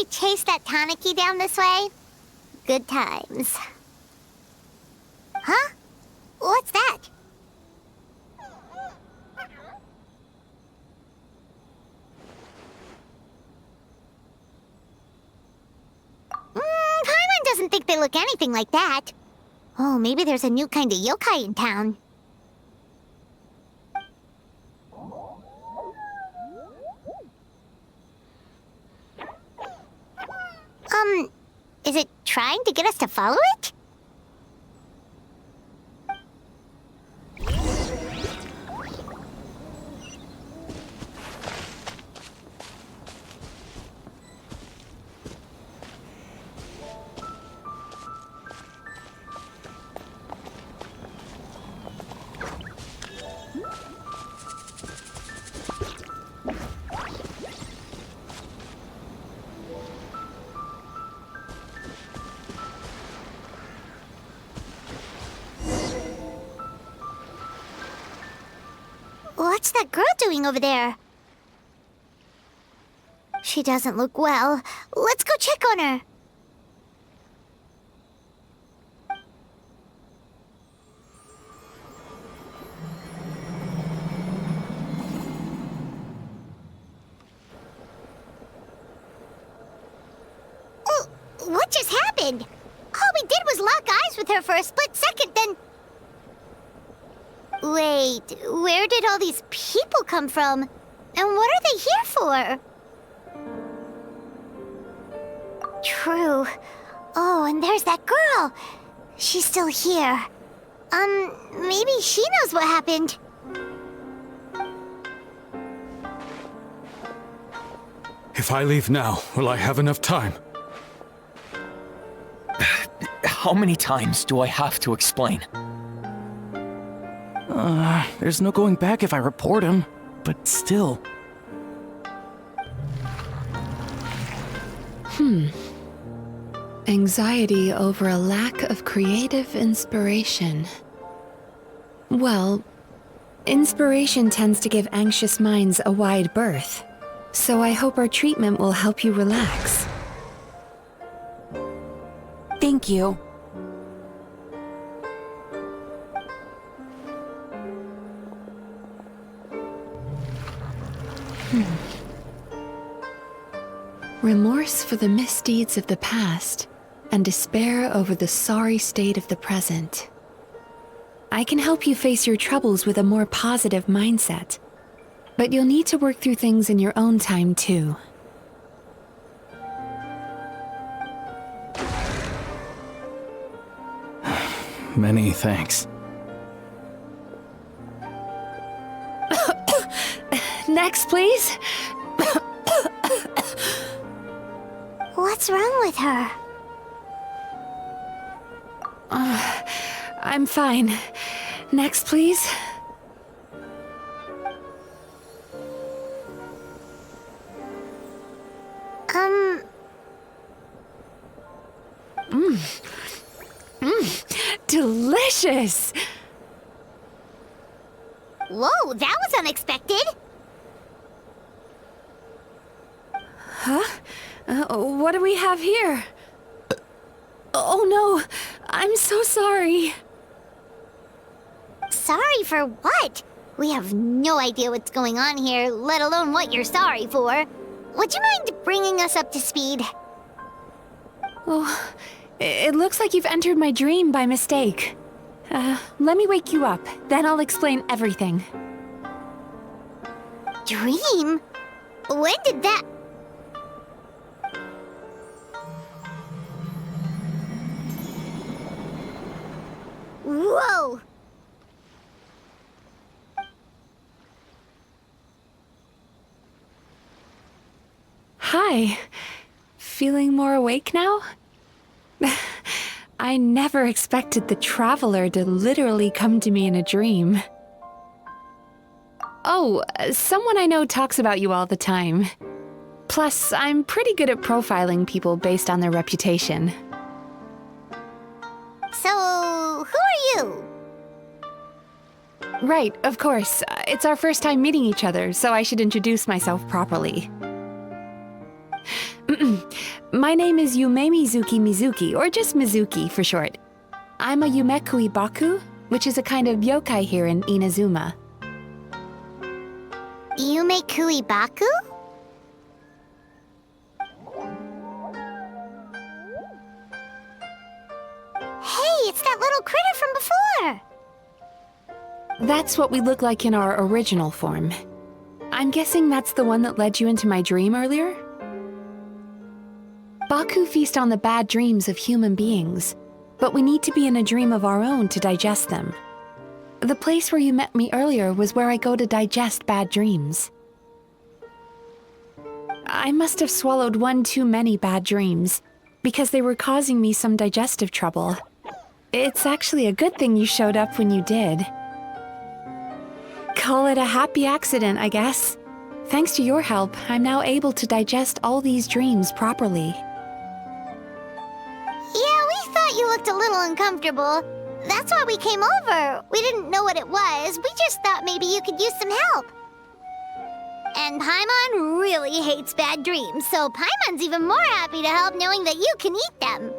chase that Tanuki down this way? Good times. Huh? What's that? Paimon doesn't think they look anything like that. Oh, maybe there's a new kind of yokai in town. Is it trying to get us to follow it? What's that girl doing over there? She doesn't look well. Let's go check on her. Oh, what just happened? All we did was lock eyes with her for a split second, then... Wait, where did all these people come from? And what are they here for? True. Oh, and there's that girl. She's still here. Maybe she knows what happened. If I leave now, will I have enough time? How many times do I have to explain? There's no going back if I report him, but still. Anxiety over a lack of creative inspiration. Well, inspiration tends to give anxious minds a wide berth, so I hope our treatment will help you relax. Thank you. Remorse for the misdeeds of the past, and despair over the sorry state of the present. I can help you face your troubles with a more positive mindset, but you'll need to work through things in your own time too. Many thanks. Next, please. What's wrong with her? I'm fine. Next, please. Delicious! Whoa, that was unexpected! Huh? What do we have here? Oh no, I'm so sorry. Sorry for what? We have no idea what's going on here, let alone what you're sorry for. Would you mind bringing us up to speed? Oh, it looks like you've entered my dream by mistake. Let me wake you up, then I'll explain everything. Dream? When did that... Whoa! Hi. Feeling more awake now? I never expected the Traveler to literally come to me in a dream. Oh, someone I know talks about you all the time. Plus, I'm pretty good at profiling people based on their reputation. So, who are you? Right, of course. It's our first time meeting each other, so I should introduce myself properly. My name is Yumemizuki Mizuki, or just Mizuki for short. I'm a Yumekui Baku, which is a kind of yokai here in Inazuma. Yumekui Baku? Hey, it's that little critter from before! That's what we look like in our original form. I'm guessing that's the one that led you into my dream earlier? Baku feast on the bad dreams of human beings, but we need to be in a dream of our own to digest them. The place where you met me earlier was where I go to digest bad dreams. I must have swallowed one too many bad dreams, because they were causing me some digestive trouble. It's actually a good thing you showed up when you did. Call it a happy accident, I guess. Thanks to your help, I'm now able to digest all these dreams properly. Yeah, we thought you looked a little uncomfortable. That's why we came over. We didn't know what it was. We just thought maybe you could use some help. And Paimon really hates bad dreams, so Paimon's even more happy to help knowing that you can eat them.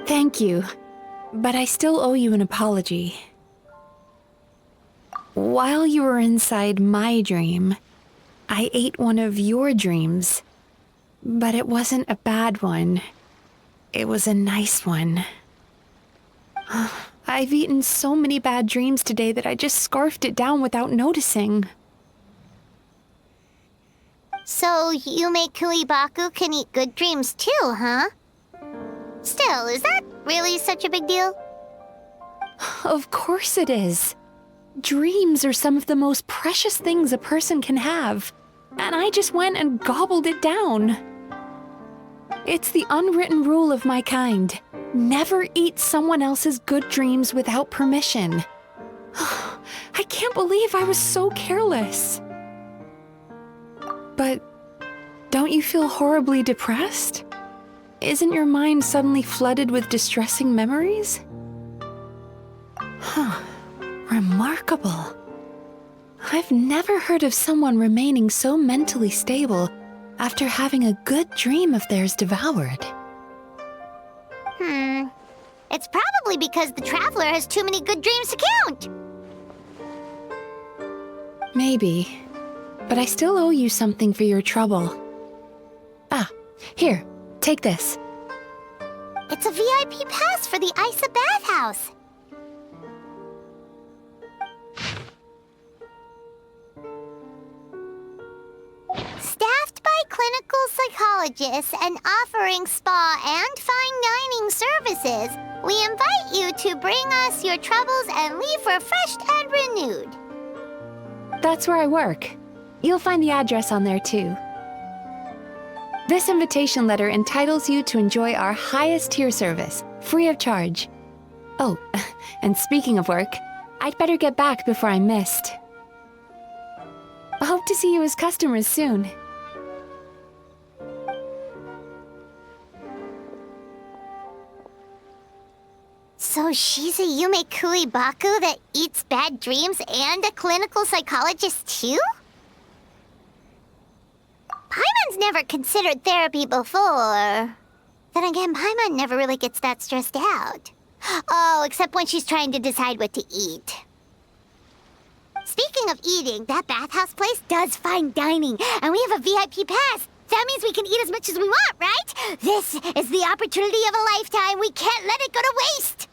Thank you, but I still owe you an apology. While you were inside my dream, I ate one of your dreams, but it wasn't a bad one. It was a nice one. I've eaten so many bad dreams today that I just scarfed it down without noticing. So Yumekui Baku can eat good dreams too, huh? Still, is that really such a big deal? Of course it is. Dreams are some of the most precious things a person can have, and I just went and gobbled it down. It's the unwritten rule of my kind. Never eat someone else's good dreams without permission. I can't believe I was so careless. But don't you feel horribly depressed? Isn't your mind suddenly flooded with distressing memories? Remarkable. I've never heard of someone remaining so mentally stable after having a good dream of theirs devoured. It's probably because the traveler has too many good dreams to count. Maybe. But I still owe you something for your trouble. Ah, here, take this. It's a VIP pass for the Aisa bathhouse. Staffed by clinical psychologists and offering spa and fine dining services, we invite you to bring us your troubles and leave refreshed and renewed. That's where I work. You'll find the address on there too. This invitation letter entitles you to enjoy our highest tier service, free of charge. Oh, and speaking of work, I'd better get back before I'm missed. I hope to see you as customers soon. So she's a Yumekui Baku that eats bad dreams and a clinical psychologist too? Paimon's never considered therapy before. Then again, Paimon never really gets that stressed out. Oh, except when she's trying to decide what to eat. Speaking of eating, that bathhouse place does fine dining, and we have a VIP pass. That means we can eat as much as we want, right? This is the opportunity of a lifetime. We can't let it go to waste.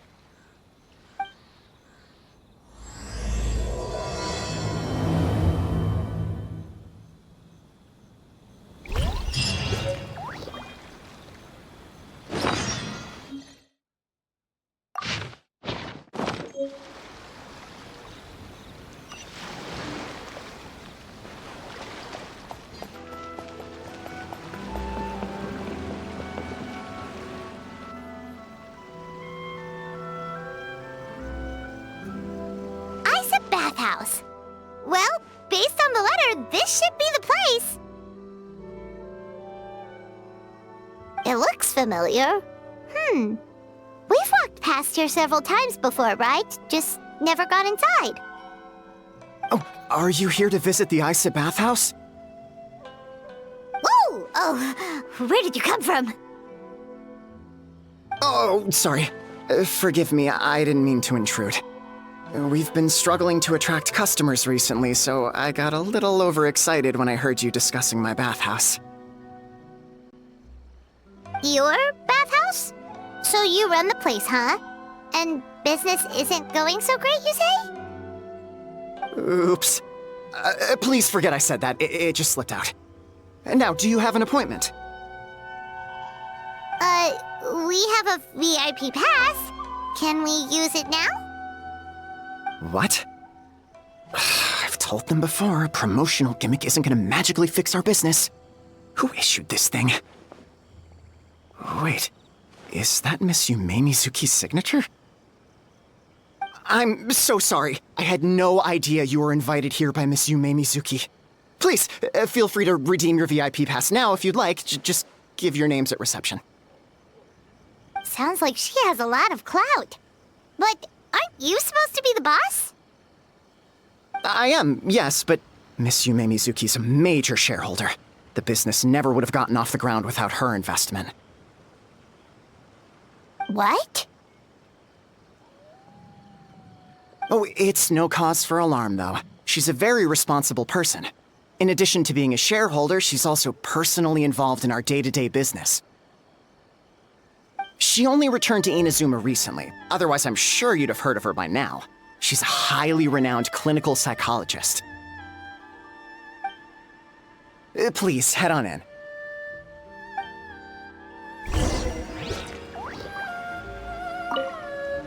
Bathhouse. Well, based on the letter, this should be the place. It looks familiar. We've walked past here several times before, right? Just never got inside. Oh, are you here to visit the Aisa bathhouse? Whoa! Oh, where did you come from? Oh, sorry. Forgive me, I didn't mean to intrude. We've been struggling to attract customers recently, so I got a little overexcited when I heard you discussing my bathhouse. Your bathhouse? So you run the place, huh? And business isn't going so great, you say? Oops. Please forget I said that. It just slipped out. Now, do you have an appointment? We have a VIP pass. Can we use it now? What? I've told them before, a promotional gimmick isn't gonna magically fix our business. Who issued this thing? Wait, is that Miss Yumemizuki's signature? I'm so sorry. I had no idea you were invited here by Miss Yumemizuki. Please, feel free to redeem your VIP pass now if you'd like. Just give your names at reception. Sounds like she has a lot of clout. But aren't you supposed to be the boss? I am, yes, but Miss Yumemizuki's a major shareholder. The business never would have gotten off the ground without her investment. What? Oh, it's no cause for alarm, though. She's a very responsible person. In addition to being a shareholder, she's also personally involved in our day-to-day business. She only returned to Inazuma recently. Otherwise, I'm sure you'd have heard of her by now. She's a highly renowned clinical psychologist. Please, head on in.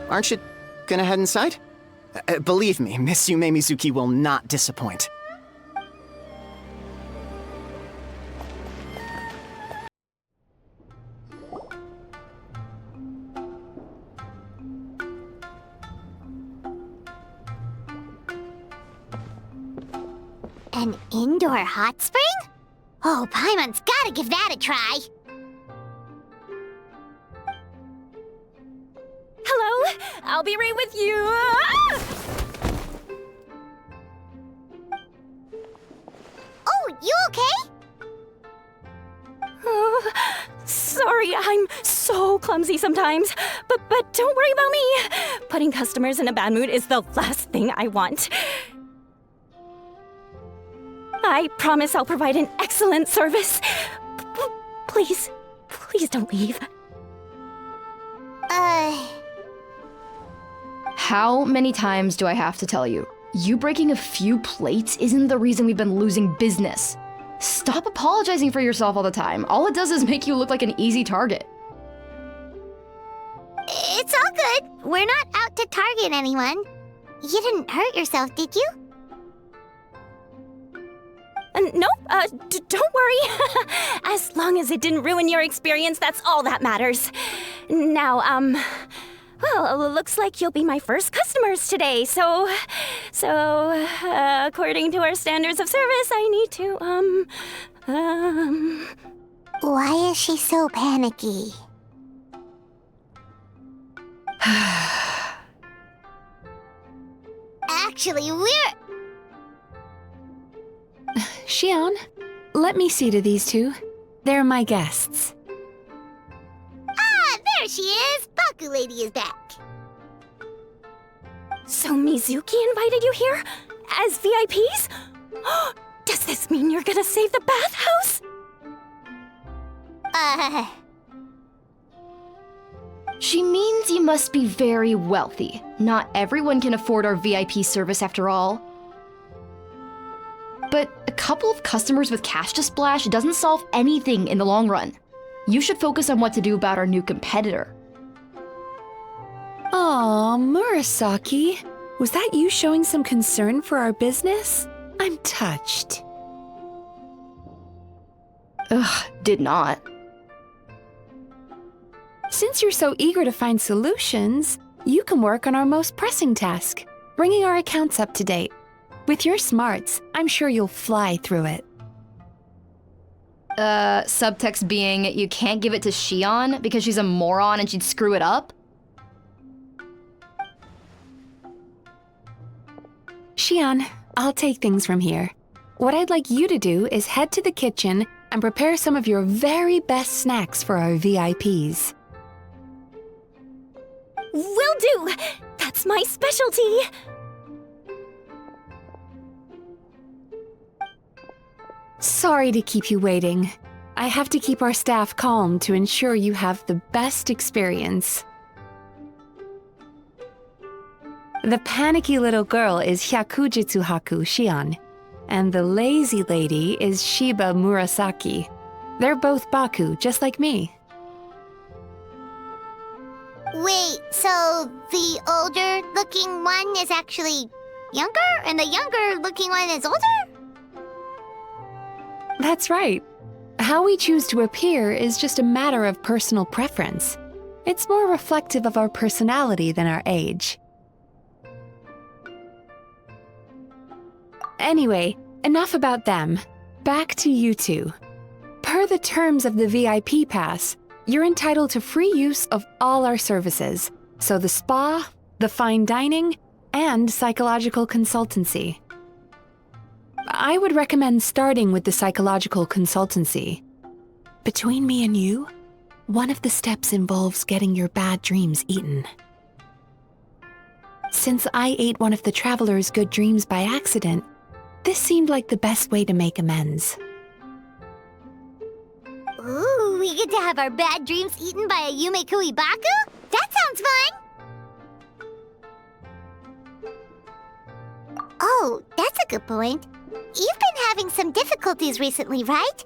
Aren't you gonna head inside? Believe me, Miss Yumemizuki will not disappoint. An indoor hot spring? Oh, Paimon's gotta give that a try. Hello, I'll be right with you. Oh, you okay? Oh, sorry, I'm so clumsy sometimes. But don't worry about me. Putting customers in a bad mood is the last thing I want. I promise I'll provide an excellent service. Please don't leave. How many times do I have to tell you? You breaking a few plates isn't the reason we've been losing business. Stop apologizing for yourself all the time. All it does is make you look like an easy target. It's all good. We're not out to target anyone. You didn't hurt yourself, did you? Nope, don't worry. As long as it didn't ruin your experience, that's all that matters. Now, well, looks like you'll be my first customers today, so, according to our standards of service, I need to, Why is she so panicky? Actually, Xion, let me see to these two. They're my guests. Ah, there she is! Baku Lady is back. So Mizuki invited you here? As VIPs? Does this mean you're gonna save the bathhouse? She means you must be very wealthy. Not everyone can afford our VIP service after all. But a couple of customers with cash to splash doesn't solve anything in the long run. You should focus on what to do about our new competitor. Aw, Murasaki. Was that you showing some concern for our business? I'm touched. Ugh, did not. Since you're so eager to find solutions, you can work on our most pressing task, bringing our accounts up to date. With your smarts, I'm sure you'll fly through it. Subtext being, you can't give it to Xion because she's a moron and she'd screw it up? Xion, I'll take things from here. What I'd like you to do is head to the kitchen and prepare some of your very best snacks for our VIPs. Will do! That's my specialty! Sorry to keep you waiting. I have to keep our staff calm to ensure you have the best experience. The panicky little girl is Hyakujitsuhaku Shion, and the lazy lady is Shiba Murasaki. They're both Baku, just like me. Wait, so the older-looking one is actually younger, and the younger-looking one is older? That's right. How we choose to appear is just a matter of personal preference. It's more reflective of our personality than our age. Anyway, enough about them. Back to you two. Per the terms of the VIP pass, you're entitled to free use of all our services, so the spa, the fine dining, and psychological consultancy. I would recommend starting with the psychological consultancy. Between me and you, one of the steps involves getting your bad dreams eaten. Since I ate one of the traveler's good dreams by accident, this seemed like the best way to make amends. Ooh, we get to have our bad dreams eaten by a Yumemizuki Baku? That sounds fun! Oh, that's a good point. You've been having some difficulties recently, right?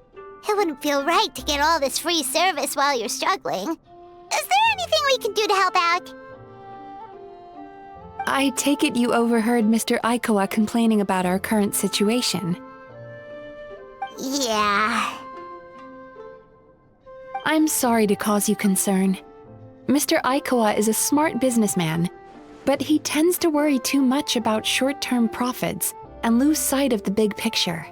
It wouldn't feel right to get all this free service while you're struggling. Is there anything we can do to help out? I take it you overheard Mr. Aikawa complaining about our current situation. Yeah. I'm sorry to cause you concern. Mr. Aikawa is a smart businessman, but he tends to worry too much about short-term profits and lose sight of the big picture.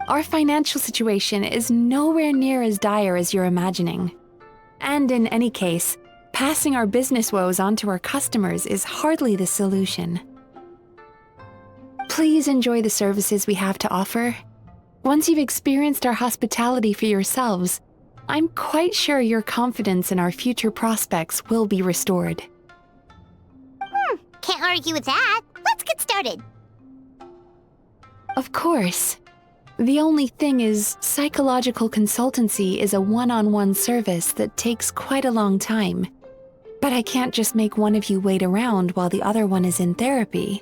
Our financial situation is nowhere near as dire as you're imagining. And in any case, passing our business woes on to our customers is hardly the solution. Please enjoy the services we have to offer. Once you've experienced our hospitality for yourselves, I'm quite sure your confidence in our future prospects will be restored. Can't argue with that. Let's get started. Of course. The only thing is, psychological consultancy is a one-on-one service that takes quite a long time. But I can't just make one of you wait around while the other one is in therapy.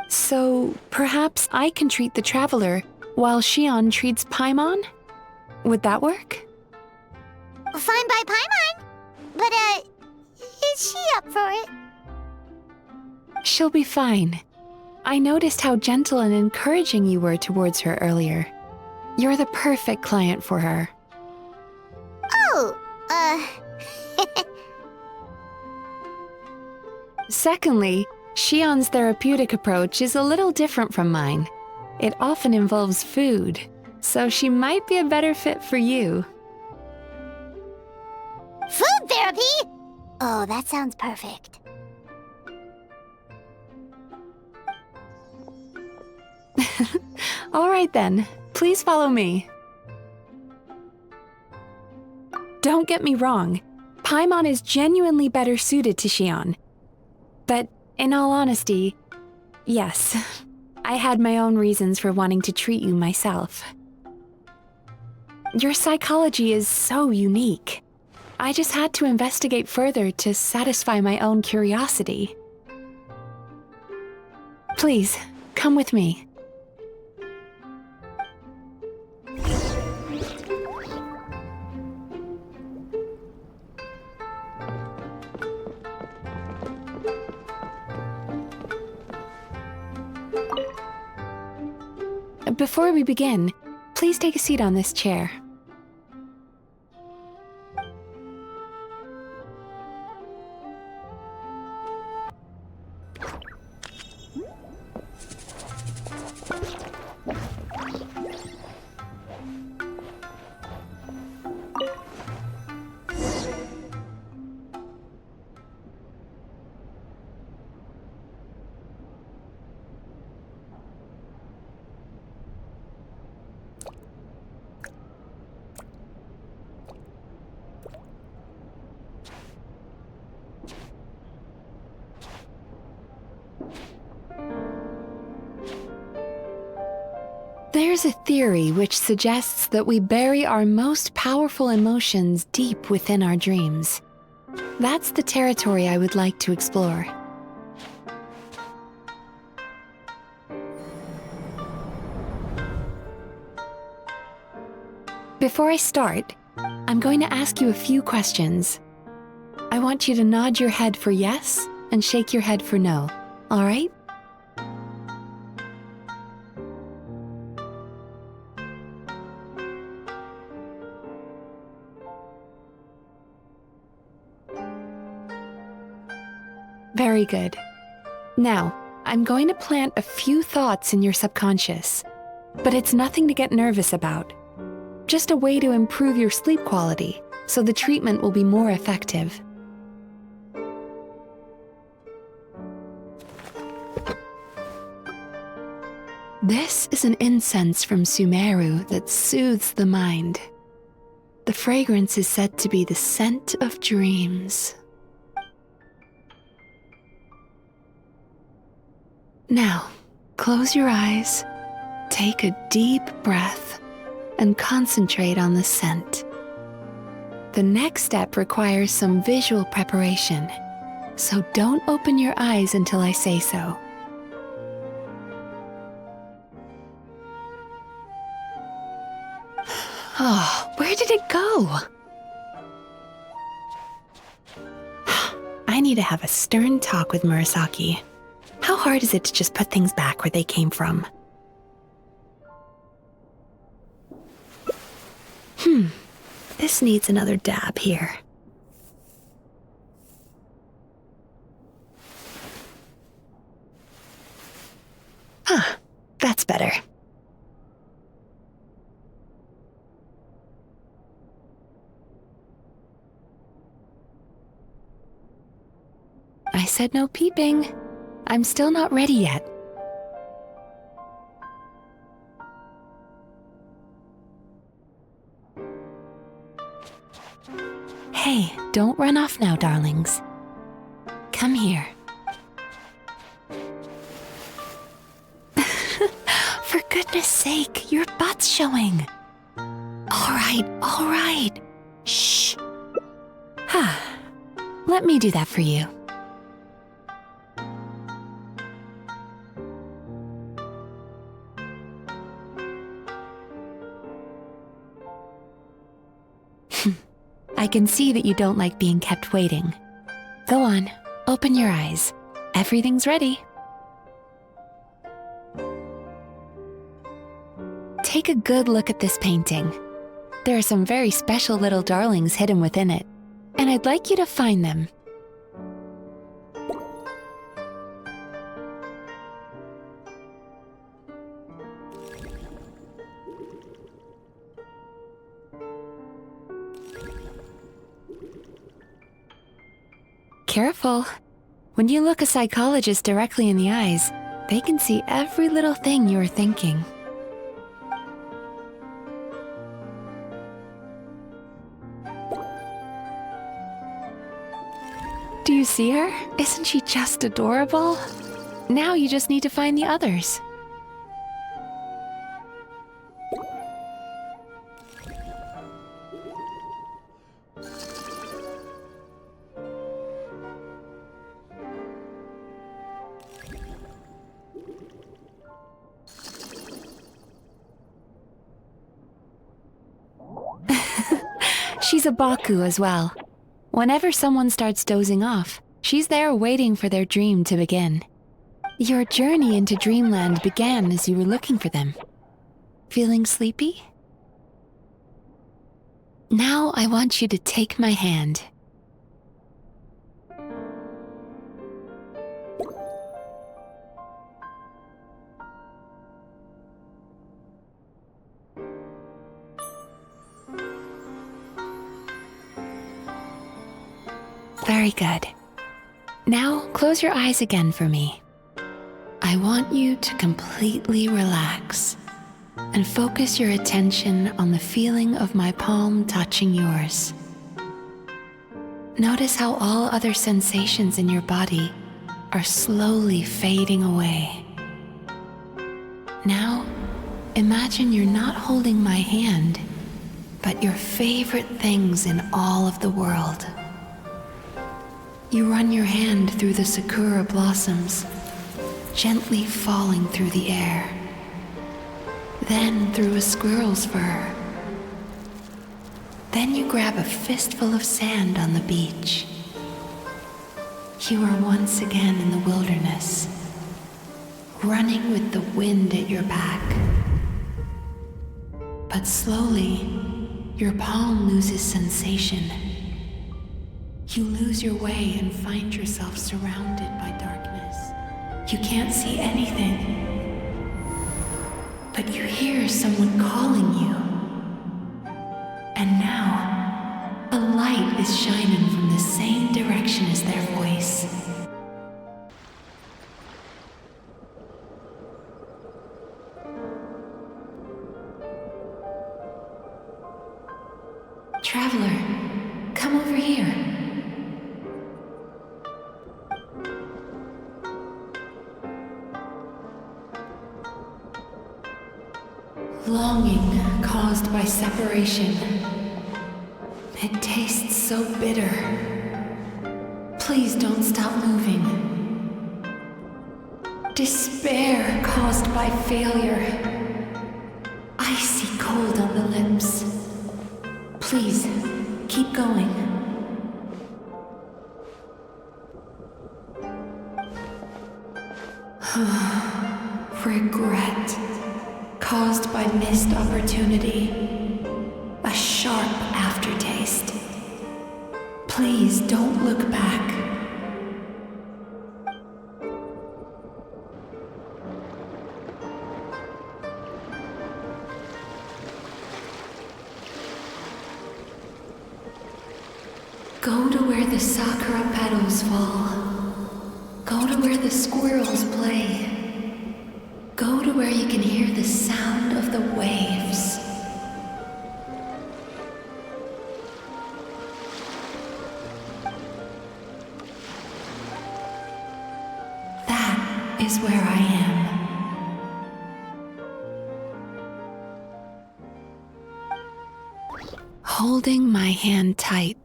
So, perhaps I can treat the traveler while Shion treats Paimon? Would that work? Fine by Paimon. But, is she up for it? She'll be fine. I noticed how gentle and encouraging you were towards her earlier. You're the perfect client for her. Oh, Secondly, Shion's therapeutic approach is a little different from mine. It often involves food, so she might be a better fit for you. food therapy? Oh, that sounds perfect. All right then, please follow me. Don't get me wrong, Paimon is genuinely better suited to Shion. But in all honesty, yes, I had my own reasons for wanting to treat you myself. Your psychology is so unique. I just had to investigate further to satisfy my own curiosity. Please, come with me. Before we begin, please take a seat on this chair. There's a theory which suggests that we bury our most powerful emotions deep within our dreams. That's the territory I would like to explore. Before I start, I'm going to ask you a few questions. I want you to nod your head for yes and shake your head for no, all right? Very good. Now, I'm going to plant a few thoughts in your subconscious, but it's nothing to get nervous about. Just a way to improve your sleep quality, so the treatment will be more effective. This is an incense from Sumeru that soothes the mind. The fragrance is said to be the scent of dreams. Now, close your eyes, take a deep breath, and concentrate on the scent. The next step requires some visual preparation, so don't open your eyes until I say so. Oh, where did it go? I need to have a stern talk with Murasaki. How hard is it to just put things back where they came from? This needs another dab here. That's better. I said no peeping. I'm still not ready yet. Hey, don't run off now, darlings. Come here. For goodness sake, your butt's showing. All right. Shh. Let me do that for you. I can see that you don't like being kept waiting. Go on, open your eyes. Everything's ready. Take a good look at this painting. There are some very special little darlings hidden within it, and I'd like you to find them. Careful. When you look a psychologist directly in the eyes, they can see every little thing you're thinking. Do you see her? Isn't she just adorable? Now you just need to find the others. She's a Baku as well. Whenever someone starts dozing off, she's there waiting for their dream to begin. Your journey into Dreamland began as you were looking for them. Feeling sleepy? Now I want you to take my hand. Very good. Now, close your eyes again for me. I want you to completely relax and focus your attention on the feeling of my palm touching yours. Notice how all other sensations in your body are slowly fading away. Now, imagine you're not holding my hand, but your favorite things in all of the world. You run your hand through the sakura blossoms, gently falling through the air. Then through a squirrel's fur. Then you grab a fistful of sand on the beach. You are once again in the wilderness, running with the wind at your back. But slowly, your palm loses sensation. You lose your way and find yourself surrounded by darkness. You can't see anything. But you hear someone calling you. And now, a light is shining from the same direction as their voice. Traveler, come over here. Longing caused by separation. It tastes so bitter. Please don't stop moving. Despair caused by failure. Icy cold on the lips. Please, keep going. Regret caused by missed opportunity. A sharp aftertaste. Please don't look back. Go to where the sakura petals fall. Go to where the squirrels play. Go to where you can hear the sound of the waves. That is where I am. Holding my hand tight,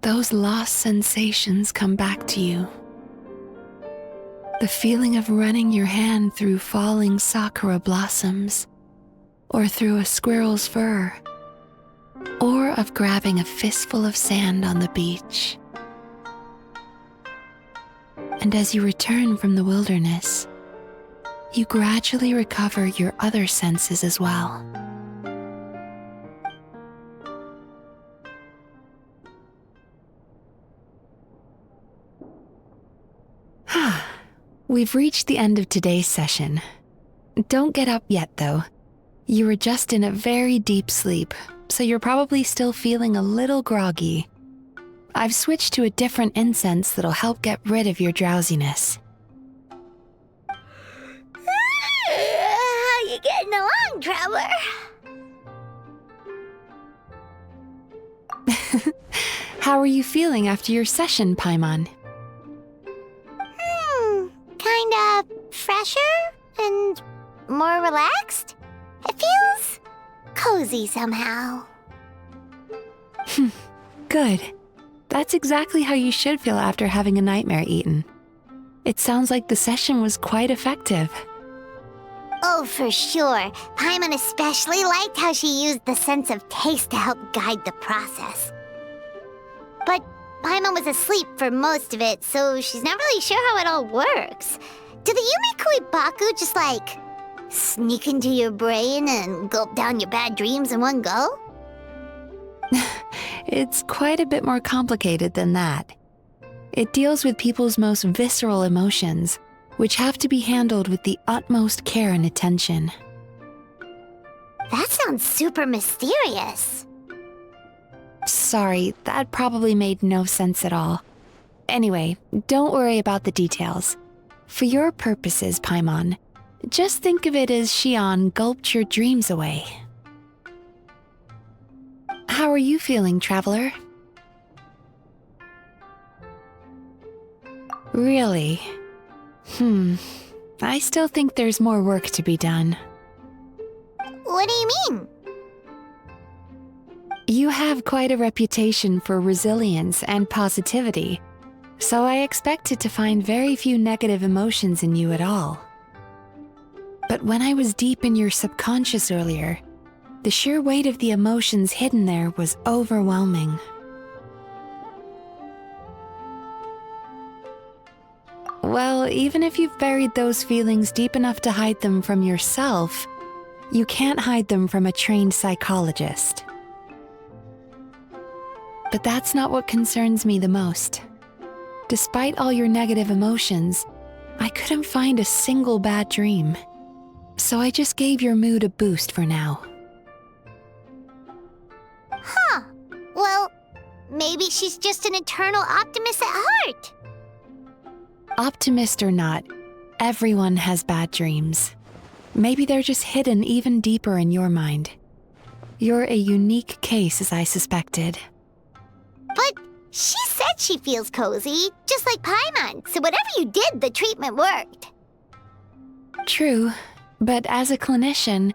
those lost sensations come back to you. The feeling of running your hand through falling sakura blossoms, or through a squirrel's fur, or of grabbing a fistful of sand on the beach. And as you return from the wilderness, you gradually recover your other senses as well. We've reached the end of today's session. Don't get up yet, though. You were just in a very deep sleep, so you're probably still feeling a little groggy. I've switched to a different incense that'll help get rid of your drowsiness. How you getting along, traveler? How are you feeling after your session, Paimon? Kinda fresher and more relaxed. It feels cozy somehow. Good. That's exactly how you should feel after having a nightmare eaten. It sounds like the session was quite effective. Oh, for sure. Paimon especially liked how she used the sense of taste to help guide the process. But Paimon was asleep for most of it, so she's not really sure how it all works. Do the Yumikuibaku just, sneak into your brain and gulp down your bad dreams in one go? It's quite a bit more complicated than that. It deals with people's most visceral emotions, which have to be handled with the utmost care and attention. That sounds super mysterious. Sorry, that probably made no sense at all. Anyway, don't worry about the details. For your purposes, Paimon, just think of it as Shion gulped your dreams away. How are you feeling, traveler? Really? I still think there's more work to be done. mean? You have quite a reputation for resilience and positivity, so I expected to find very few negative emotions in you at all. But when I was deep in your subconscious earlier, the sheer weight of the emotions hidden there was overwhelming. Well, even if you've buried those feelings deep enough to hide them from yourself, you can't hide them from a trained psychologist. But that's not what concerns me the most. Despite all your negative emotions, I couldn't find a single bad dream. So I just gave your mood a boost for now. Huh. Well, maybe she's just an eternal optimist at heart. Optimist or not, everyone has bad dreams. Maybe they're just hidden even deeper in your mind. You're a unique case, as I suspected. But she said she feels cozy, just like Paimon, so whatever you did, the treatment worked. True, but as a clinician,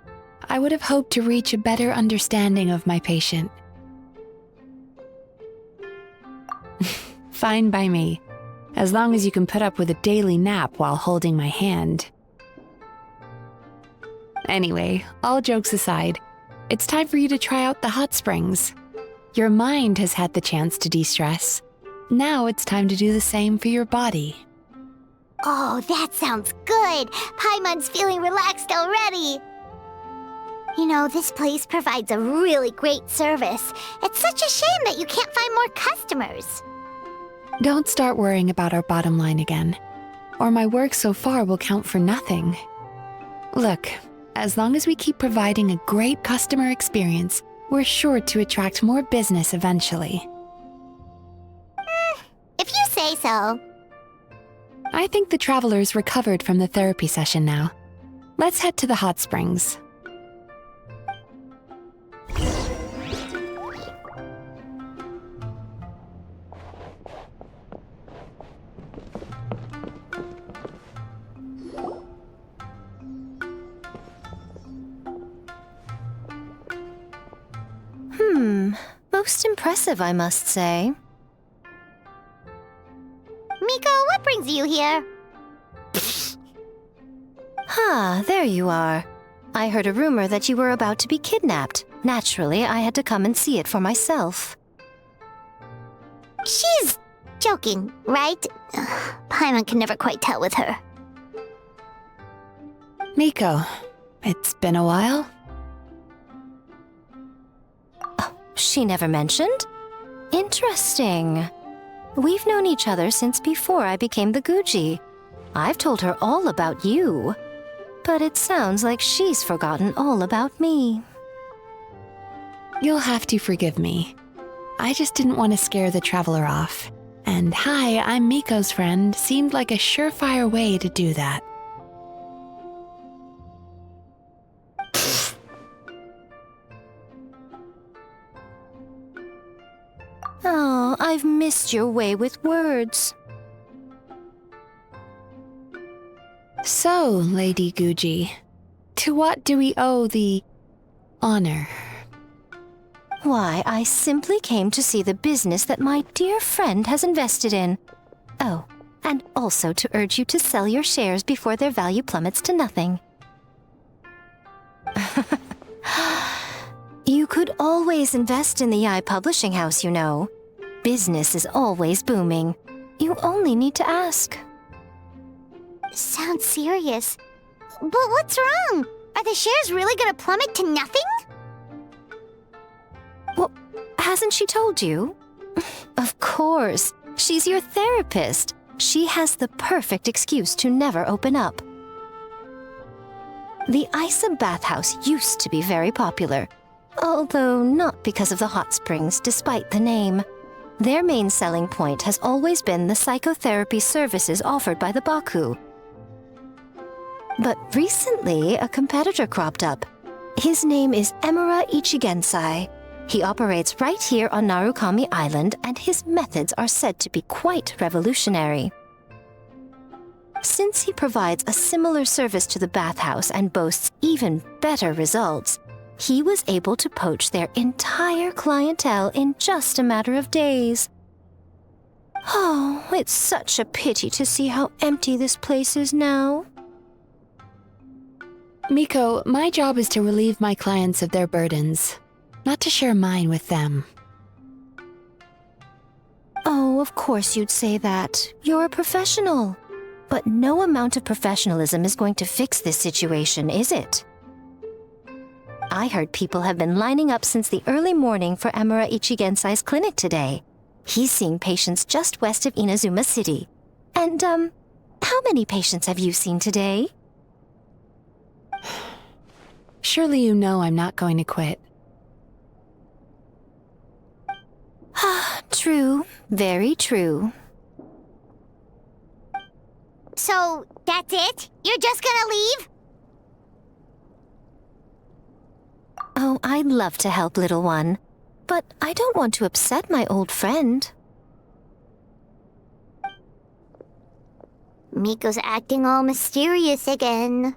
I would have hoped to reach a better understanding of my patient. Fine by me, as long as you can put up with a daily nap while holding my hand. Anyway, all jokes aside, it's time for you to try out the hot springs. Your mind has had the chance to de-stress. Now it's time to do the same for your body. Oh, that sounds good. Paimon's feeling relaxed already. You know, this place provides a really great service. It's such a shame that you can't find more customers. Don't start worrying about our bottom line again, or my work so far will count for nothing. Look, as long as we keep providing a great customer experience, we're sure to attract more business eventually. If you say so. I think the traveler's recovered from the therapy session now. Let's head to the hot springs. Most impressive, I must say. Miko, what brings you here? There you are. I heard a rumor that you were about to be kidnapped. Naturally, I had to come and see it for myself. She's joking, right? Paimon can never quite tell with her. Miko, it's been a while. She never mentioned? Interesting. We've known each other since before I became the Guji. I've told her all about you. But it sounds like she's forgotten all about me. You'll have to forgive me. I just didn't want to scare the traveler off. And hi, I'm Miko's friend seemed like a surefire way to do that. Oh, I've missed your way with words. So, Lady Guji, to what do we owe the honor? Why, I simply came to see the business that my dear friend has invested in. Oh, and also to urge you to sell your shares before their value plummets to nothing. You could always invest in the Yae Publishing House, you know. Business is always booming. You only need to ask. Sounds serious. But what's wrong? Are the shares really gonna plummet to nothing? Well, hasn't she told you? Of course. She's your therapist. She has the perfect excuse to never open up. The Aisa bathhouse used to be very popular, although not because of the hot springs, despite the name. Their main selling point has always been the psychotherapy services offered by the Baku. But recently, a competitor cropped up. His name is Emura Ichigensai. He operates right here on Narukami Island, and his methods are said to be quite revolutionary. Since he provides a similar service to the bathhouse and boasts even better results, He was able to poach their entire clientele in just a matter of days. Oh, it's such a pity to see how empty this place is now. Miko, my job is to relieve my clients of their burdens, not to share mine with them. Oh, of course you'd say that. You're a professional. But no amount of professionalism is going to fix this situation, is it? I heard people have been lining up since the early morning for Amura Ichigensai's clinic today. He's seeing patients just west of Inazuma City. And, how many patients have you seen today? Surely you know I'm not going to quit. True. Very true. So, that's it? You're just gonna leave? Oh, I'd love to help, little one. But I don't want to upset my old friend. Miko's acting all mysterious again.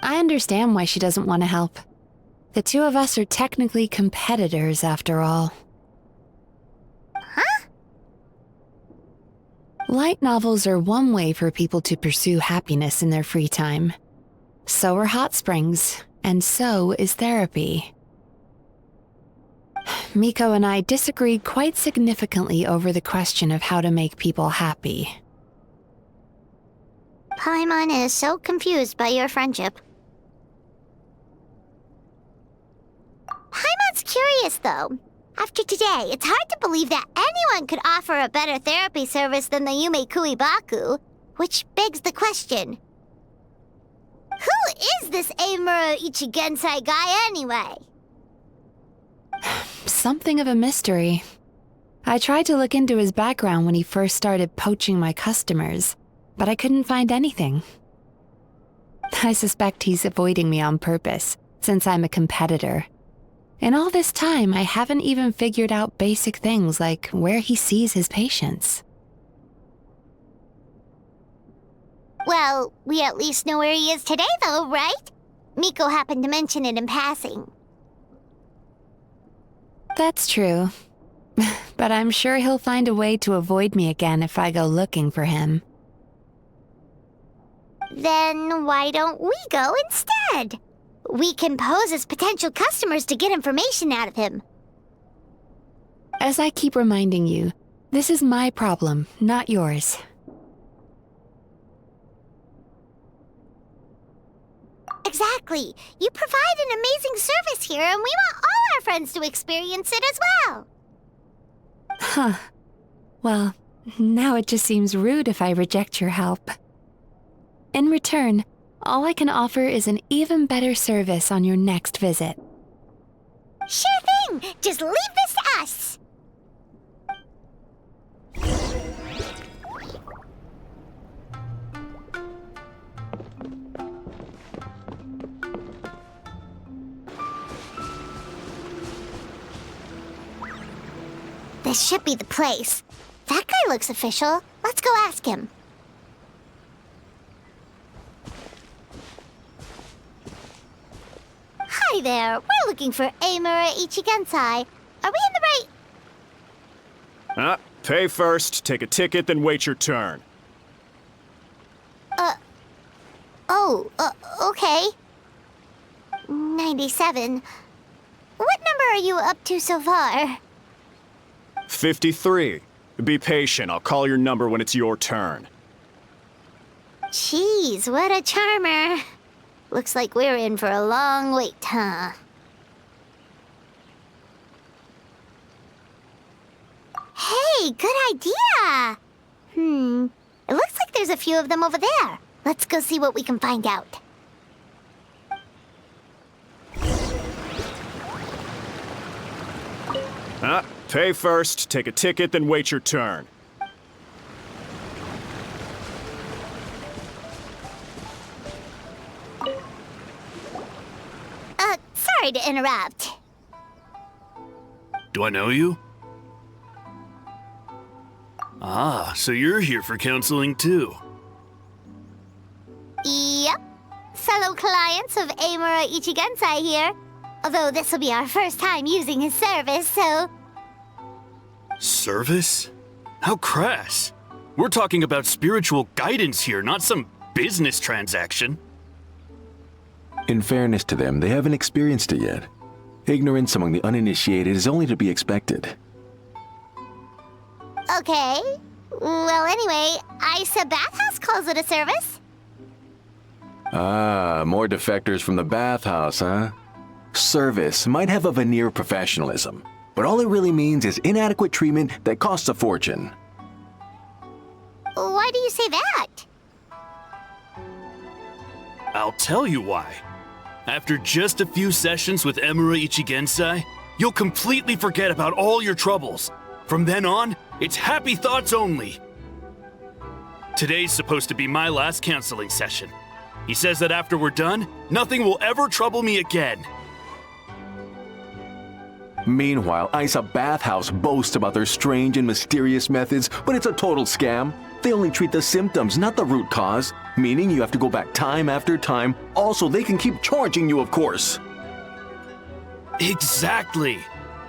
I understand why she doesn't want to help. The two of us are technically competitors, after all. Huh? Light novels are one way for people to pursue happiness in their free time. So are hot springs, and so is therapy. Miko and I disagreed quite significantly over the question of how to make people happy. Paimon is so confused by your friendship. Paimon's curious, though. After today, it's hard to believe that anyone could offer a better therapy service than the Yumei Baku, which begs the question. Who is this Amuro Ichigensai guy anyway? Something of a mystery. I tried to look into his background when he first started poaching my customers, but I couldn't find anything. I suspect he's avoiding me on purpose, since I'm a competitor. In all this time, I haven't even figured out basic things like where he sees his patients. Well, we at least know where he is today, though, right? Miko happened to mention it in passing. That's true. But I'm sure he'll find a way to avoid me again if I go looking for him. Then why don't we go instead? We can pose as potential customers to get information out of him. As I keep reminding you, this is my problem, not yours. Exactly. You provide an amazing service here, and we want all our friends to experience it as well. Huh. Well, now it just seems rude if I reject your help. In return, all I can offer is an even better service on your next visit. Sure thing! Just leave this to us! This should be the place. That guy looks official. Let's go ask him. Hi there. We're looking for Amura Ichigensai. Are we in the right... Pay first, take a ticket, then wait your turn. Okay. 97. What number are you up to so far? 53. Be patient, I'll call your number when it's your turn. Jeez, what a charmer. Looks like we're in for a long wait, huh? Hey, good idea! It looks like there's a few of them over there. Let's go see what we can find out. Pay first, take a ticket, then wait your turn. Sorry to interrupt. Do I know you? Ah, so you're here for counseling too. Yep. Fellow client? experience of Amura Ichigensai here. Although this will be our first time using his service, so... Service? How crass. We're talking about spiritual guidance here, not some business transaction. In fairness to them, they haven't experienced it yet. Ignorance among the uninitiated is only to be expected. Okay. Well, anyway, Aisa Bathhouse calls it a service. Ah, more defectors from the bathhouse, huh? Service might have a veneer of professionalism, but all it really means is inadequate treatment that costs a fortune. Why do you say that? I'll tell you why. After just a few sessions with Amura Ichigensai, you'll completely forget about all your troubles. From then on, it's happy thoughts only. Today's supposed to be my last counseling session. He says that after we're done, nothing will ever trouble me again. Meanwhile, Aisa Bathhouse boasts about their strange and mysterious methods, but it's a total scam. They only treat the symptoms, not the root cause, meaning you have to go back time after time. Also, they can keep charging you, of course. Exactly.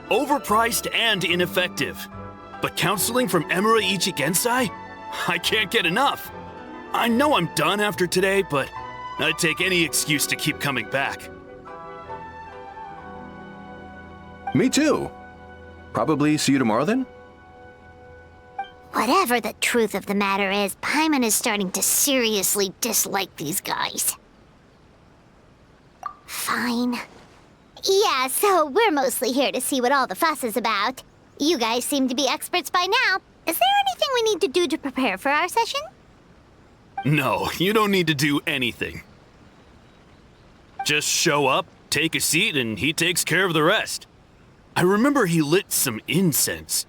Overpriced and ineffective. But counseling from Amura Ichigensai? I can't get enough. I know I'm done after today, but I'd take any excuse to keep coming back. Me too. Probably see you tomorrow then? Whatever the truth of the matter is, Paimon is starting to seriously dislike these guys. Fine. Yeah, so we're mostly here to see what all the fuss is about. You guys seem to be experts by now. Is there anything we need to do to prepare for our session? No, you don't need to do anything. Just show up, take a seat, and he takes care of the rest. I remember he lit some incense.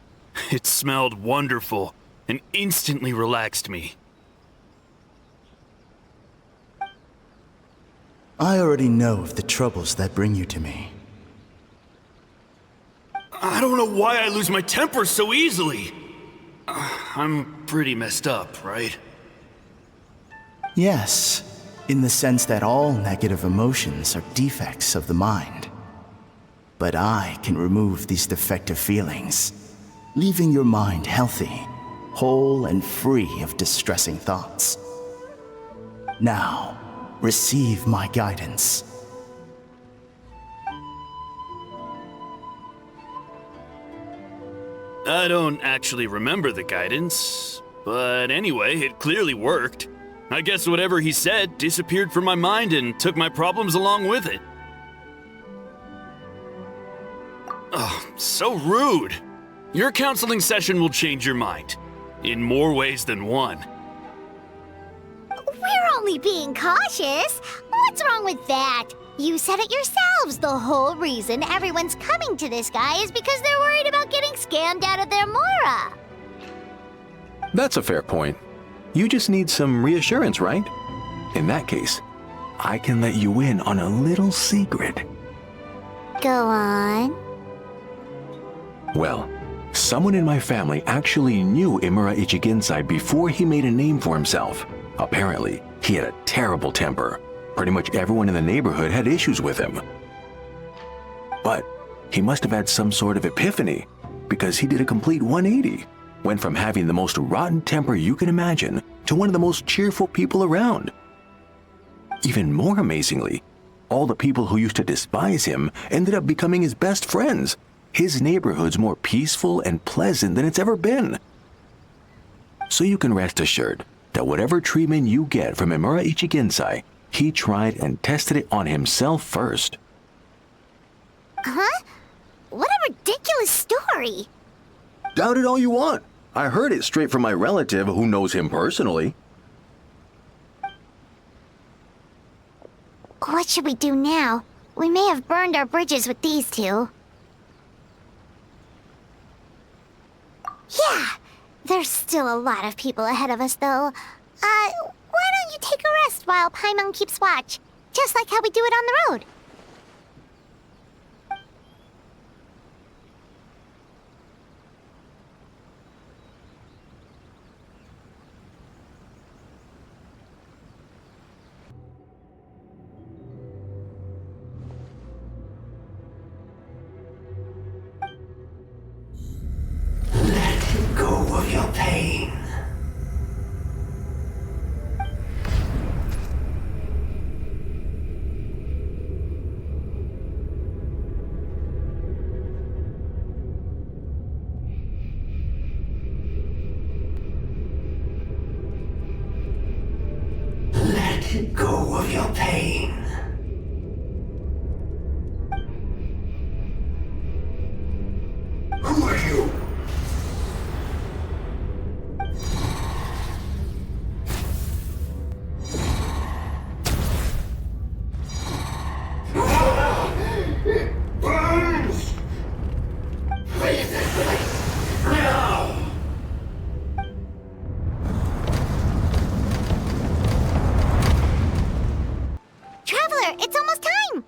It smelled wonderful and instantly relaxed me. I already know of the troubles that bring you to me. I don't know why I lose my temper so easily. I'm pretty messed up, right? Yes, in the sense that all negative emotions are defects of the mind. But I can remove these defective feelings, leaving your mind healthy, whole and free of distressing thoughts. Now, receive my guidance. I don't actually remember the guidance, but anyway, it clearly worked. I guess whatever he said disappeared from my mind and took my problems along with it. Oh, so rude. Your counseling session will change your mind. In more ways than one. We're only being cautious. What's wrong with that? You said it yourselves. The whole reason everyone's coming to this guy is because they're worried about getting scammed out of their mora. That's a fair point. You just need some reassurance, right? In that case, I can let you in on a little secret. Go on. Well, someone in my family actually knew Amura Ichigensai before he made a name for himself. Apparently, he had a terrible temper. Pretty much everyone in the neighborhood had issues with him. But he must have had some sort of epiphany, because he did a complete 180. Went from having the most rotten temper you can imagine to one of the most cheerful people around. Even more amazingly, all the people who used to despise him ended up becoming his best friends. His neighborhood's more peaceful and pleasant than it's ever been. So you can rest assured that whatever treatment you get from Amura Ichigensai, he tried and tested it on himself first. Huh? What a ridiculous story. Doubt it all you want. I heard it straight from my relative who knows him personally. What should we do now? We may have burned our bridges with these two. Yeah, there's still a lot of people ahead of us, though. Why don't you take a rest while Paimon keeps watch? Just like how we do it on the road. pain. Let go of your pain. Who are you? It burns! Leave this place now! Traveler, it's almost time!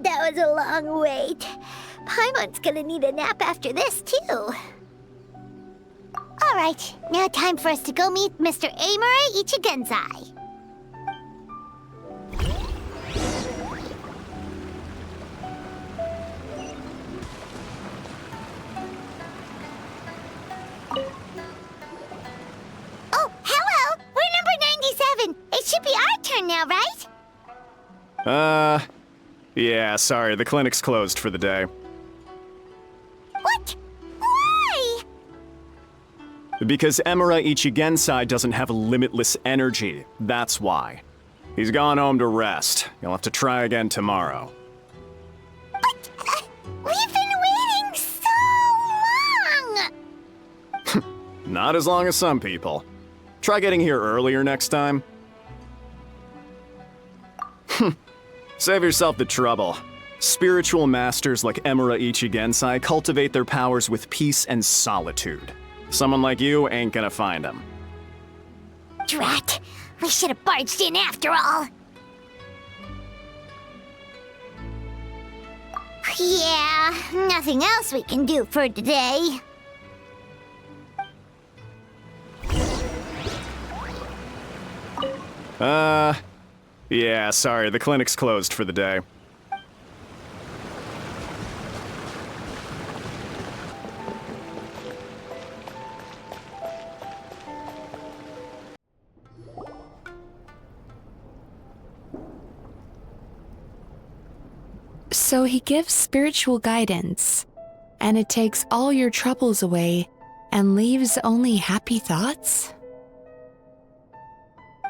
That was a long wait. Paimon's gonna need a nap after this, too. Alright, now time for us to go meet Mr. Amura Ichigenzai. Oh, hello! We're number 97! It should be our turn now, right? Yeah, sorry, the clinic's closed for the day. What? Why? Because Emura Ichigensai doesn't have limitless energy, that's why. He's gone home to rest. You'll have to try again tomorrow. But, we've been waiting so long! Not as long as some people. Try getting here earlier next time. Save yourself the trouble. Spiritual masters like Emura Ichigensai cultivate their powers with peace and solitude. Someone like you ain't gonna find them. Drat! We should have barged in after all! Yeah, nothing else we can do for today. Yeah, sorry, the clinic's closed for the day. So he gives spiritual guidance, and it takes all your troubles away and leaves only happy thoughts?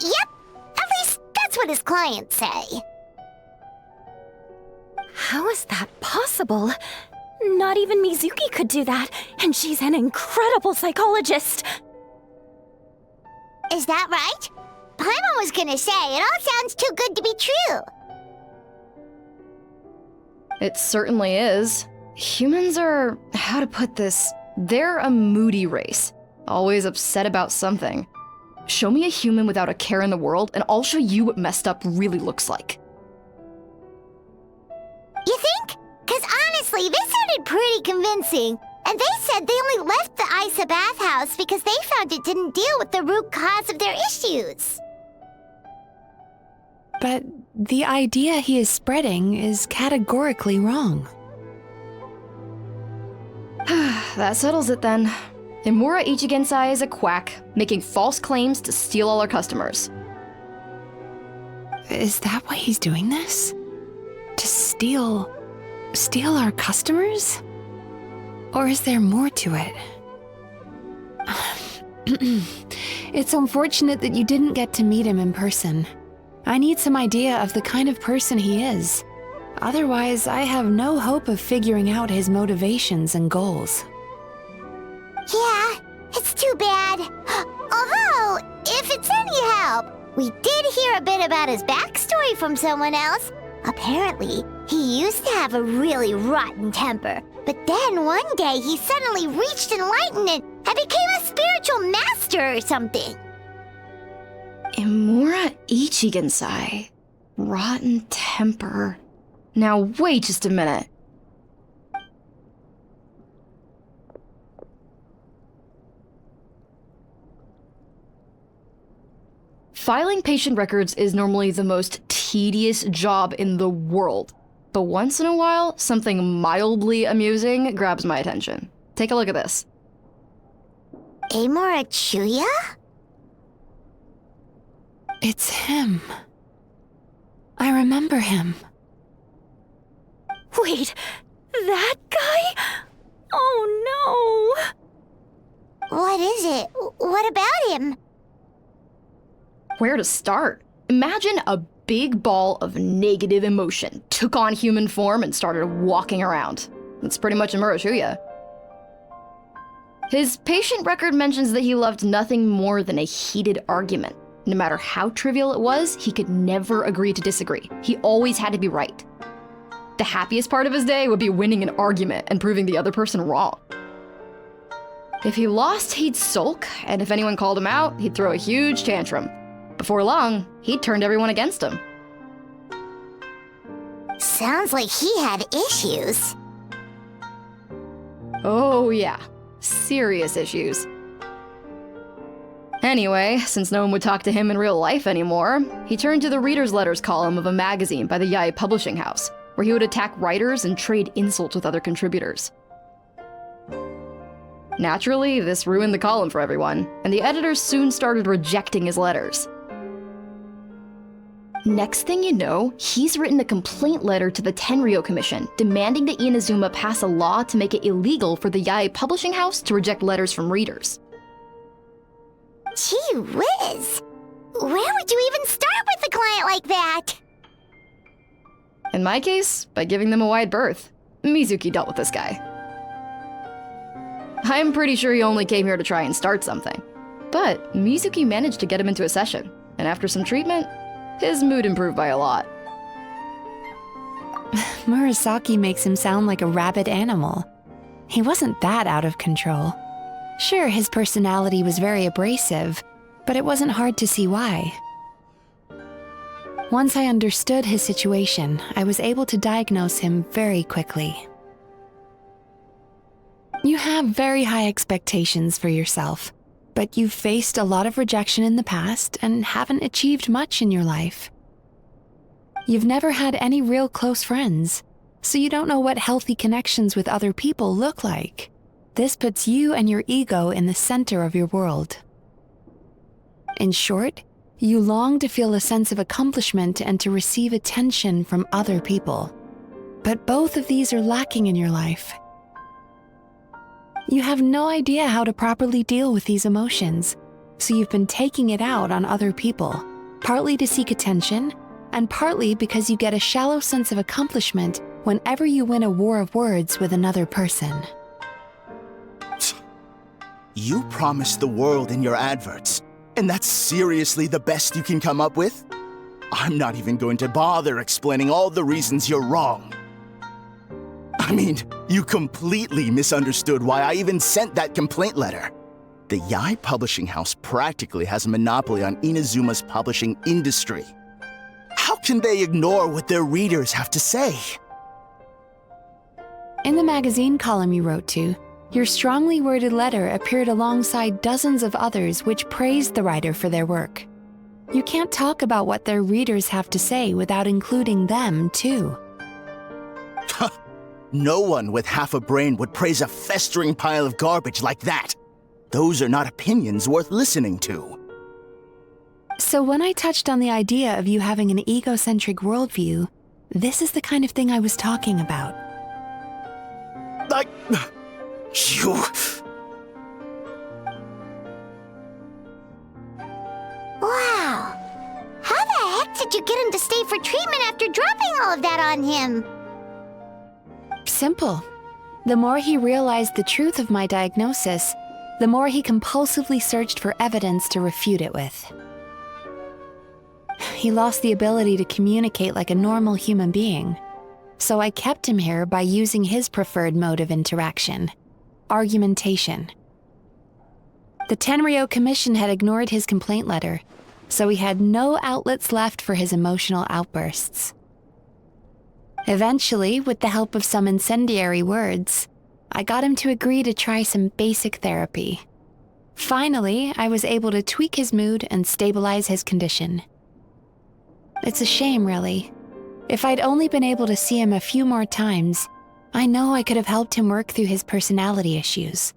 Yep! At least that's what his clients say. How is that possible? Not even Mizuki could do that, and she's an incredible psychologist. Is that right? Paimon was gonna say, it all sounds too good to be true. It certainly is. Humans are, how to put this, they're a moody race. Always upset about something. Show me a human without a care in the world, and I'll show you what messed up really looks like. You think? Cause honestly, this sounded pretty convincing. And they said they only left the Aisa bathhouse because they found it didn't deal with the root cause of their issues. But the idea he is spreading is categorically wrong. That settles it then. Emura Ichigensai is a quack, making false claims to steal all our customers. Is that why he's doing this? To steal our customers? Or is there more to it? It's unfortunate that you didn't get to meet him in person. I need some idea of the kind of person he is. Otherwise, I have no hope of figuring out his motivations and goals. Yeah, it's too bad. Although, if it's any help, we did hear a bit about his backstory from someone else. Apparently, he used to have a really rotten temper. But then one day he suddenly reached enlightenment and became a spiritual master or something. Emura Ichigensai. Rotten temper. Now wait just a minute. Filing patient records is normally the most tedious job in the world. But once in a while, something mildly amusing grabs my attention. Take a look at this. Amora Chuya? It's him. I remember him. Wait, that guy? Oh no! What is it? What about him? Where to start? Imagine a big ball of negative emotion took on human form and started walking around. That's pretty much Amora Chuya. His patient record mentions that he loved nothing more than a heated argument. No matter how trivial it was, he could never agree to disagree. He always had to be right. The happiest part of his day would be winning an argument and proving the other person wrong. If he lost, he'd sulk, and if anyone called him out, he'd throw a huge tantrum. Before long, he'd turned everyone against him. Sounds like he had issues. Oh yeah, serious issues. Anyway, since no one would talk to him in real life anymore, he turned to the reader's letters column of a magazine by the Yae Publishing House, where he would attack writers and trade insults with other contributors. Naturally, this ruined the column for everyone, and the editors soon started rejecting his letters. Next thing you know, he's written a complaint letter to the Tenryou Commission, demanding that Inazuma pass a law to make it illegal for the Yae Publishing House to reject letters from readers. Gee whiz! Where would you even start with a client like that? In my case, by giving them a wide berth. Mizuki dealt with this guy. I'm pretty sure he only came here to try and start something. But Mizuki managed to get him into a session, and after some treatment, his mood improved by a lot. Murasaki makes him sound like a rabid animal. He wasn't that out of control. Sure, his personality was very abrasive, but it wasn't hard to see why. Once I understood his situation, I was able to diagnose him very quickly. You have very high expectations for yourself, but you've faced a lot of rejection in the past and haven't achieved much in your life. You've never had any real close friends, so you don't know what healthy connections with other people look like. This puts you and your ego in the center of your world. In short, you long to feel a sense of accomplishment and to receive attention from other people. But both of these are lacking in your life. You have no idea how to properly deal with these emotions, so you've been taking it out on other people, partly to seek attention, and partly because you get a shallow sense of accomplishment whenever you win a war of words with another person. You promised the world in your adverts, and that's seriously the best you can come up with? I'm not even going to bother explaining all the reasons you're wrong. I mean, you completely misunderstood why I even sent that complaint letter. The Yae Publishing House practically has a monopoly on Inazuma's publishing industry. How can they ignore what their readers have to say? In the magazine column you wrote to, your strongly worded letter appeared alongside dozens of others which praised the writer for their work. You can't talk about what their readers have to say without including them, too. No one with half a brain would praise a festering pile of garbage like that. Those are not opinions worth listening to. So when I touched on the idea of you having an egocentric worldview, this is the kind of thing I was talking about. You... Wow! How the heck did you get him to stay for treatment after dropping all of that on him? Simple. The more he realized the truth of my diagnosis, the more he compulsively searched for evidence to refute it with. He lost the ability to communicate like a normal human being, so I kept him here by using his preferred mode of interaction: argumentation. The Tenryou Commission had ignored his complaint letter, so he had no outlets left for his emotional outbursts. Eventually, with the help of some incendiary words, I got him to agree to try some basic therapy. Finally, I was able to tweak his mood and stabilize his condition. It's a shame, really. If I'd only been able to see him a few more times, I know I could have helped him work through his personality issues.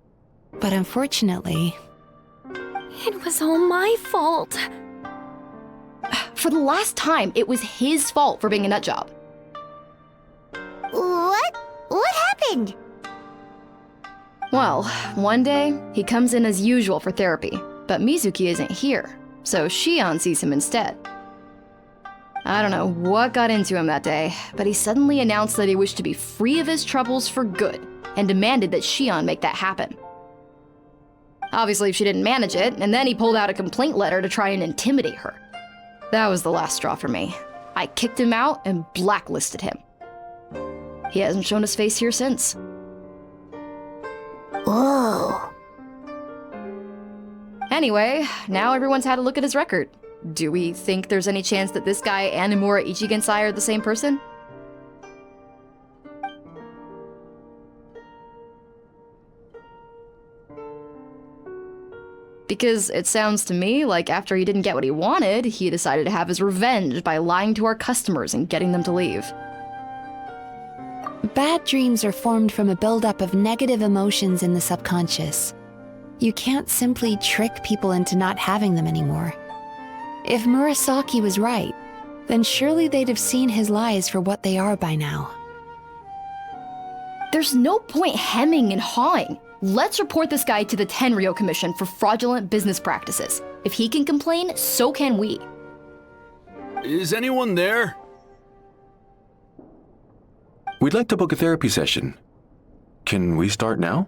But unfortunately... It was all my fault. For the last time, it was his fault for being a nutjob. What? What happened? Well, one day, he comes in as usual for therapy, but Mizuki isn't here, so Shion sees him instead. I don't know what got into him that day, but he suddenly announced that he wished to be free of his troubles for good, and demanded that Shion make that happen. Obviously, she didn't manage it, and then he pulled out a complaint letter to try and intimidate her. That was the last straw for me. I kicked him out and blacklisted him. He hasn't shown his face here since. Whoa. Anyway, now everyone's had a look at his record. Do we think there's any chance that this guy and Imura Ichigensai are the same person? Because it sounds to me like after he didn't get what he wanted, he decided to have his revenge by lying to our customers and getting them to leave. Bad dreams are formed from a buildup of negative emotions in the subconscious. You can't simply trick people into not having them anymore. If Murasaki was right, then surely they'd have seen his lies for what they are by now. There's no point hemming and hawing. Let's report this guy to the Tenryo Commission for fraudulent business practices. If he can complain, so can we. Is anyone there? We'd like to book a therapy session. Can we start now?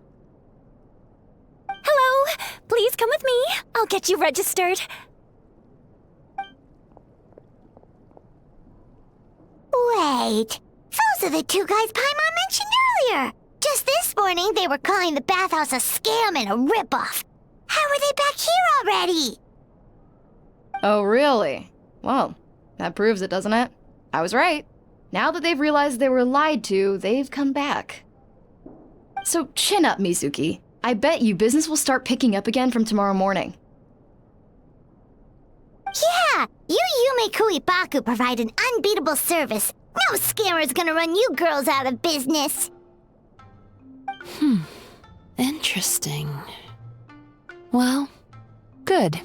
Hello, please come with me. I'll get you registered. Wait, those are the two guys Paimon mentioned earlier. Just this morning, they were calling the bathhouse a scam and a ripoff. How are they back here already? Oh, really? Well, that proves it, doesn't it? I was right. Now that they've realized they were lied to, they've come back. So chin up, Mizuki. I bet you business will start picking up again from tomorrow morning. Yeah, you Yume Baku provide an unbeatable service. No scammer's gonna run you girls out of business. Interesting. Well, good.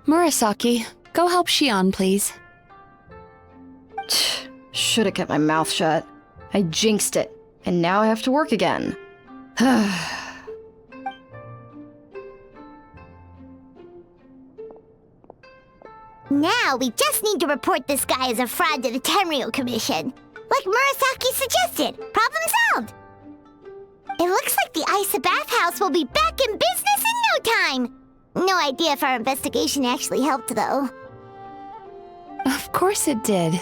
Murasaki, go help Shion, please. Should have kept my mouth shut. I jinxed it, and now I have to work again. Now we just need to report this guy as a fraud to the Tenryo Commission. Like Murasaki suggested. Problem solved. It looks like the Aisa bathhouse will be back in business in no time. No idea if our investigation actually helped, though. Of course it did.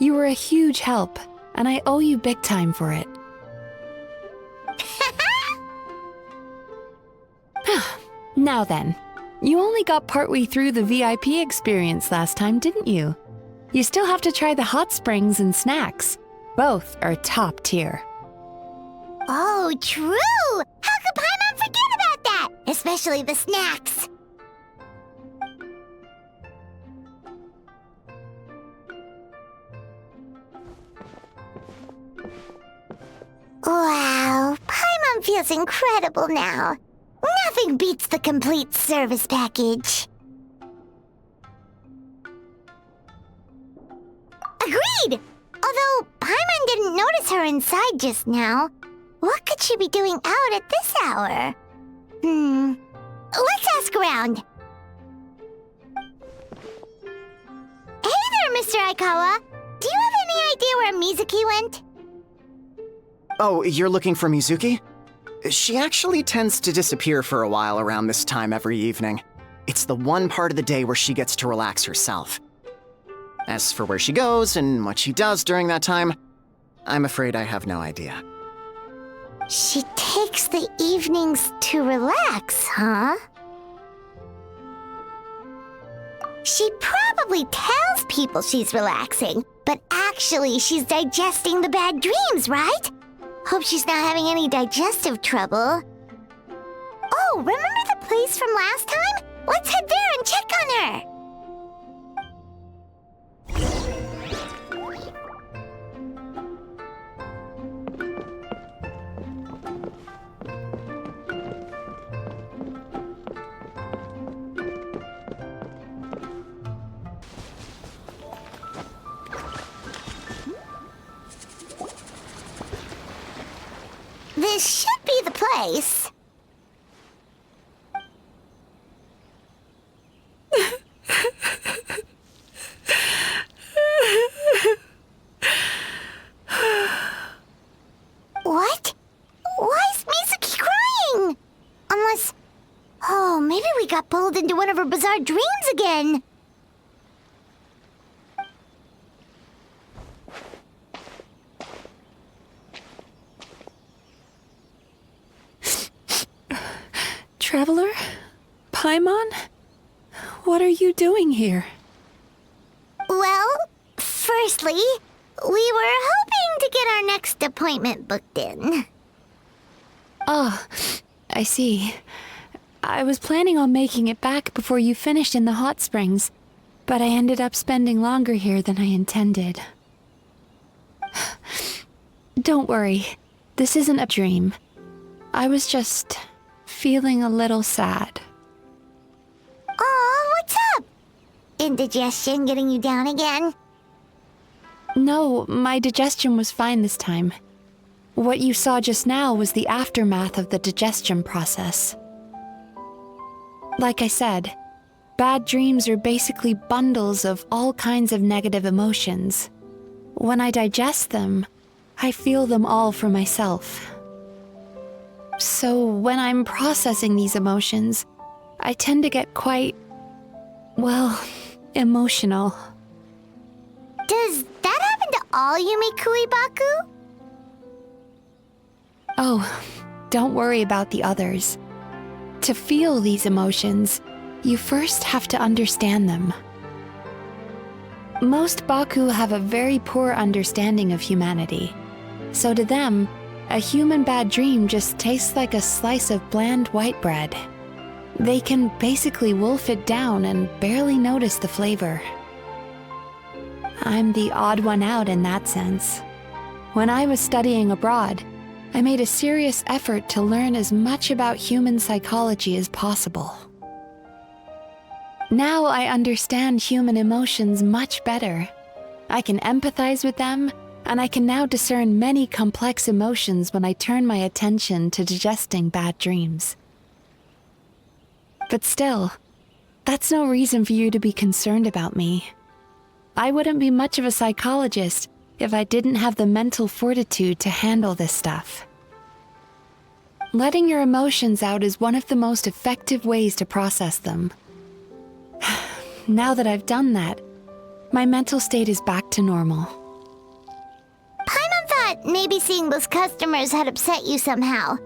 You were a huge help, and I owe you big time for it. Now then, you only got partway through the VIP experience last time, didn't you? You still have to try the hot springs and snacks. Both are top tier. Oh, true! How could Paimon forget about that? Especially the snacks. Wow, Paimon feels incredible now. Nothing beats the complete service package. Agreed! Although Paimon didn't notice her inside just now. What could she be doing out at this hour? Let's ask around. Hey there, Mr. Aikawa. Do you have any idea where Mizuki went? Oh, you're looking for Mizuki? She actually tends to disappear for a while around this time every evening. It's the one part of the day where she gets to relax herself. As for where she goes and what she does during that time, I'm afraid I have no idea. She takes the evenings to relax, huh? She probably tells people she's relaxing, but actually she's digesting the bad dreams, right? Hope she's not having any digestive trouble. Oh, remember the place from last time? Let's head there and check on her! This should be the place. What? Why is Mizuki crying? Unless... Oh, maybe we got pulled into one of her bizarre dreams again. Traveler? Paimon? What are you doing here? Well, firstly, we were hoping to get our next appointment booked in. Oh, I see. I was planning on making it back before you finished in the hot springs, but I ended up spending longer here than I intended. Don't worry, this isn't a dream. I was just feeling a little sad. Aw, what's up? Indigestion getting you down again? No, my digestion was fine this time. What you saw just now was the aftermath of the digestion process. Like I said, bad dreams are basically bundles of all kinds of negative emotions. When I digest them, I feel them all for myself. So when I'm processing these emotions, I tend to get quite, well, emotional. Does that happen to all Yumikui Baku? Oh, don't worry about the others. To feel these emotions, you first have to understand them. Most Baku have a very poor understanding of humanity, so to them, a human bad dream just tastes like a slice of bland white bread. They can basically wolf it down and barely notice the flavor. I'm the odd one out in that sense. When I was studying abroad, I made a serious effort to learn as much about human psychology as possible. Now I understand human emotions much better. I can empathize with them, and I can now discern many complex emotions when I turn my attention to digesting bad dreams. But still, that's no reason for you to be concerned about me. I wouldn't be much of a psychologist if I didn't have the mental fortitude to handle this stuff. Letting your emotions out is one of the most effective ways to process them. Now that I've done that, my mental state is back to normal. Paimon thought maybe seeing those customers had upset you somehow.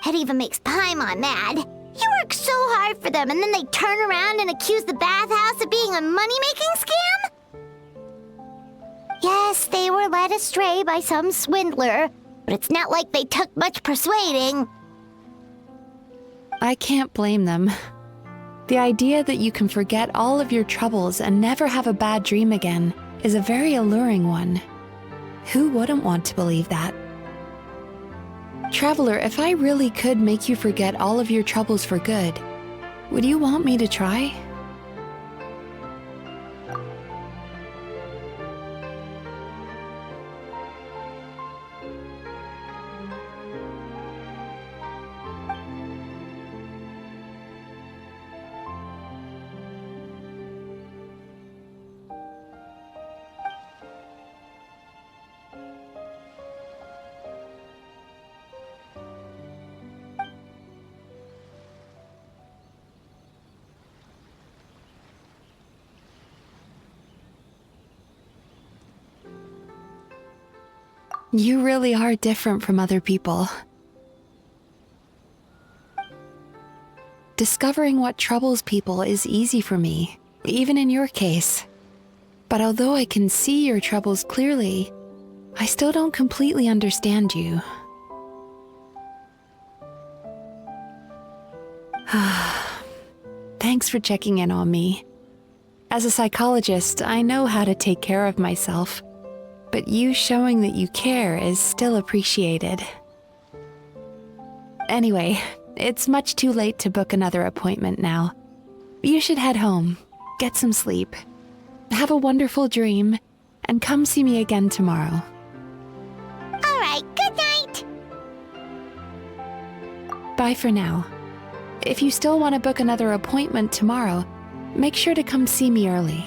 It even makes Paimon mad. You work so hard for them and then they turn around and accuse the bathhouse of being a money-making scam? Yes, they were led astray by some swindler, but it's not like they took much persuading. I can't blame them. The idea that you can forget all of your troubles and never have a bad dream again is a very alluring one. Who wouldn't want to believe that? Traveler, if I really could make you forget all of your troubles for good, would you want me to try? You really are different from other people. Discovering what troubles people is easy for me, even in your case. But although I can see your troubles clearly, I still don't completely understand you. thanks for checking in on me. As a psychologist, I know how to take care of myself, but you showing that you care is still appreciated. Anyway, it's much too late to book another appointment now. You should head home, get some sleep, have a wonderful dream, and come see me again tomorrow. All right, good night. Bye for now. If you still want to book another appointment tomorrow, make sure to come see me early.